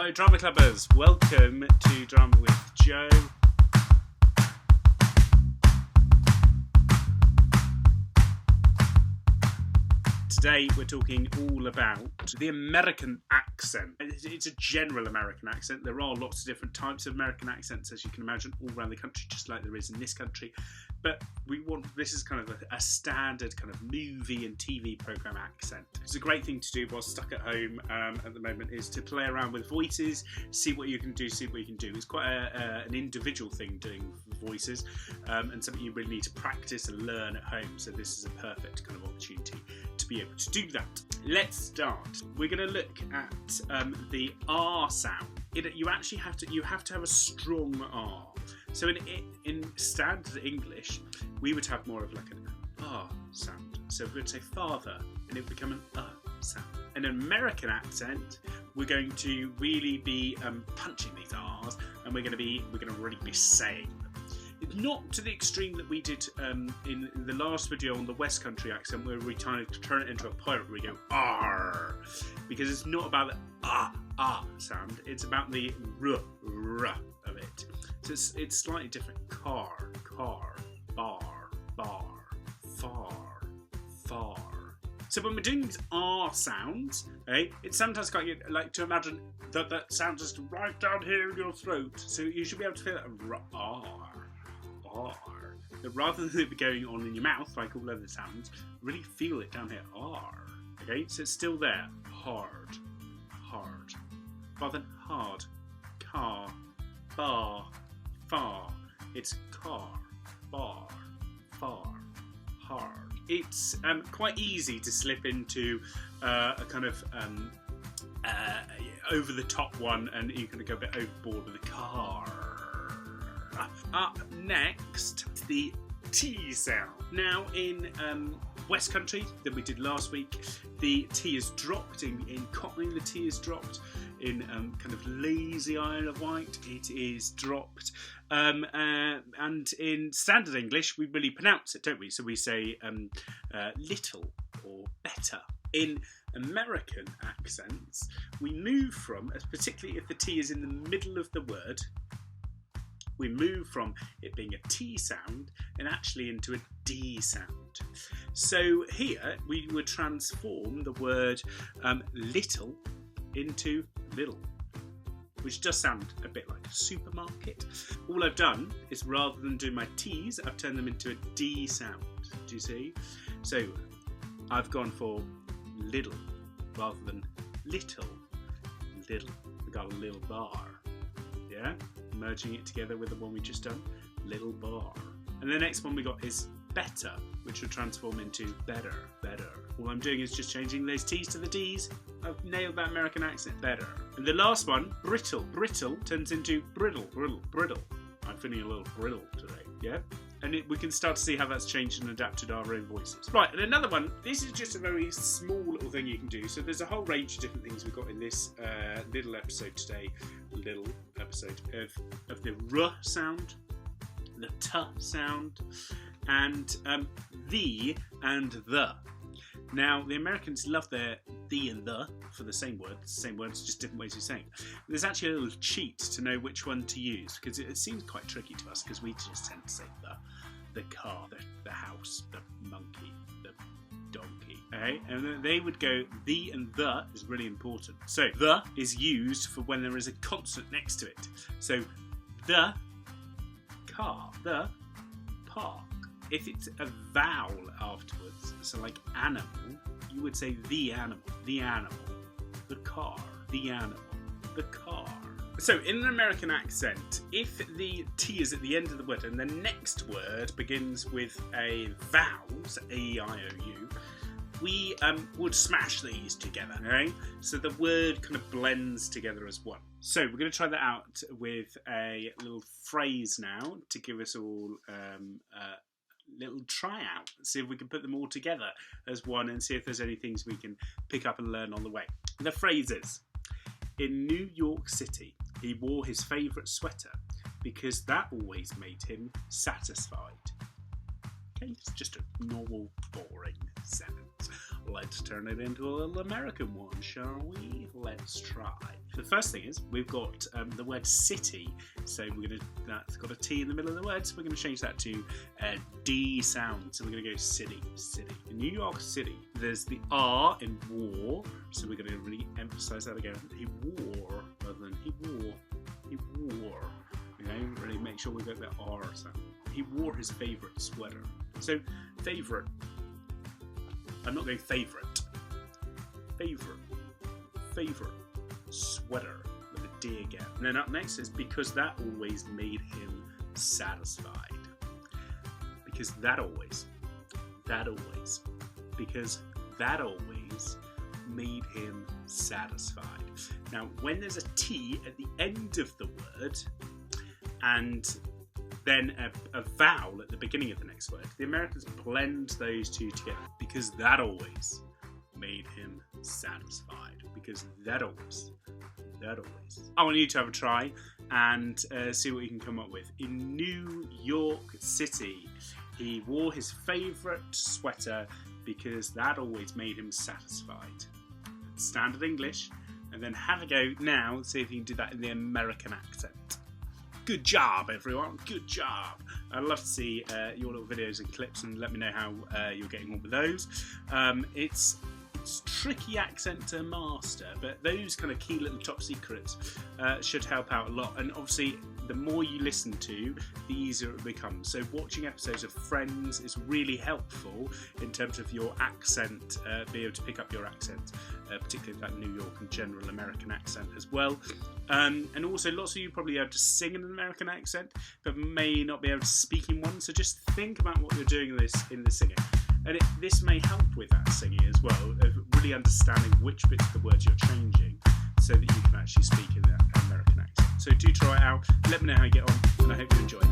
Hello Drama Clubbers, welcome to Drama with Joe. Today we're talking all about the American accent. It's a general American accent. There are lots of different types of American accents, as you can imagine, all around the country, just like there is in this country. But this is kind of a standard kind of movie and TV program accent. It's a great thing to do while stuck at home at the moment, is to play around with voices, see what you can do, It's quite an individual thing doing voices, and something you really need to practice and learn at home. So this is a perfect kind of opportunity to be able to do that. Let's start. We're going to look at the R sound. You have to have a strong R. So in standard English, we would have more of like an R sound. So we would say father, and it would become an sound. In an American accent, we're going to really be punching these R's, and we're going to really be saying them. Not to the extreme that we did in the last video on the West Country accent, where we kind of turn it into a pirate where we go R, because it's not about the ah sound, it's about the r of it. So it's slightly different. Car, bar, far. So when we're doing these R sounds, it's sometimes quite good, like to imagine that sound just right down here in your throat. So you should be able to feel that R. But rather than it be going on in your mouth like all other sounds, really feel it down here. R. Okay, so it's still there. Hard. Rather than hard. Car. Bar. Far. It's car. Bar. Far. Hard. It's quite easy to slip into a kind of over the top one, and you're going to go a bit overboard with the car. Up next, the T sound. Now in West Country that we did last week, the T is dropped. In Cockney, the T is dropped. In kind of lazy Isle of Wight, it is dropped. And in standard English, we really pronounce it, don't we? So we say little or better. In American accents, we move from, particularly if the T is in the middle of the word, we move from it being a T sound and actually into a D sound. So here we would transform the word little into little, which does sound a bit like a supermarket. All I've done is, rather than doing my T's, I've turned them into a D sound. Do you see? So I've gone for little rather than little. We got a little bar. Yeah? Merging it together with the one we just done, little bar. And the next one we got is better, which will transform into better. All I'm doing is just changing those T's to the D's. I've nailed that American accent. Better. And the last one, brittle turns into brittle. I'm feeling a little brittle today, yeah? And we can start to see how that's changed and adapted our own voices. Right, and another one, this is just a very small little thing you can do. So there's a whole range of different things we've got in this little episode today. Little episode of the R sound, the T sound, and the and the. Now, the Americans love their the and the for the same word. It's the same words, just different ways of saying it. There's actually a little cheat to know which one to use, because it seems quite tricky to us, because we just tend to say the car, the house, the monkey, the donkey. Okay? And they would go the and the is really important. So the is used for when there is a consonant next to it. So the car, the park. If it's a vowel afterwards, so like animal, you would say the animal, the car, the animal, the car. So in an American accent, if the T is at the end of the word and the next word begins with a vowel, so A-I-O-U, we would smash these together, okay? So the word kind of blends together as one. So we're going to try that out with a little phrase now to give us all little tryout. See if we can put them all together as one and see if there's any things we can pick up and learn on the way. The phrase is, in New York City, he wore his favourite sweater because that always made him satisfied. okay? It's just a normal, boring sentence. Let's turn it into a little American one, shall we? Let's try. The first thing is we've got the word city, so that's got a T in the middle of the word, so we're going to change that to a D sound. So we're going to go city. In New York City, there's the R in war, so we're going to really emphasize that again. He wore rather than he wore. He wore. Okay, really make sure we get that R sound. He wore his favourite sweater. So favourite. I'm not going favourite. Favourite sweater with a D again. And then up next is because that always made him satisfied. Because that always made him satisfied. Now, when there's a T at the end of the word and then a vowel at the beginning of the next word, the Americans blend those two together. Because that always made him satisfied. Because that always. I want you to have a try and see what you can come up with. In New York City, he wore his favourite sweater because that always made him satisfied. Standard English, and then have a go now and see if you can do that in the American accent. Good job, everyone. Good job. I'd love to see your little videos and clips and let me know how you're getting on with those. It's tricky accent to master, but those kind of key little top secrets should help out a lot. And obviously, the more you listen to, the easier it becomes. So watching episodes of Friends is really helpful in terms of your accent, be able to pick up your accent, particularly that New York and general American accent as well. And also lots of you probably able to sing in an American accent, but may not be able to speak in one. So just think about what you're doing in the singing. And this may help with that singing as well, of really understanding which bits of the words you're changing so that you can actually speak in that American accent. So do try it out, let me know how you get on, and I hope you enjoy it.